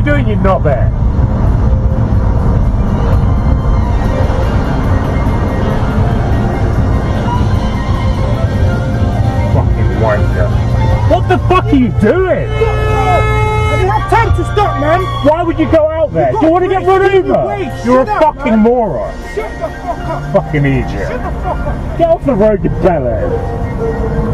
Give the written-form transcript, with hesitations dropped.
doing, you knobhead? Fucking wanker. What the fuck are you doing? I didn't have time to stop, man. Why would you go out there? Do you want to get run over? You're a fucking moron. Shut the fuck up. Fucking idiot. Shut the fuck up. Get off the road, you bellend.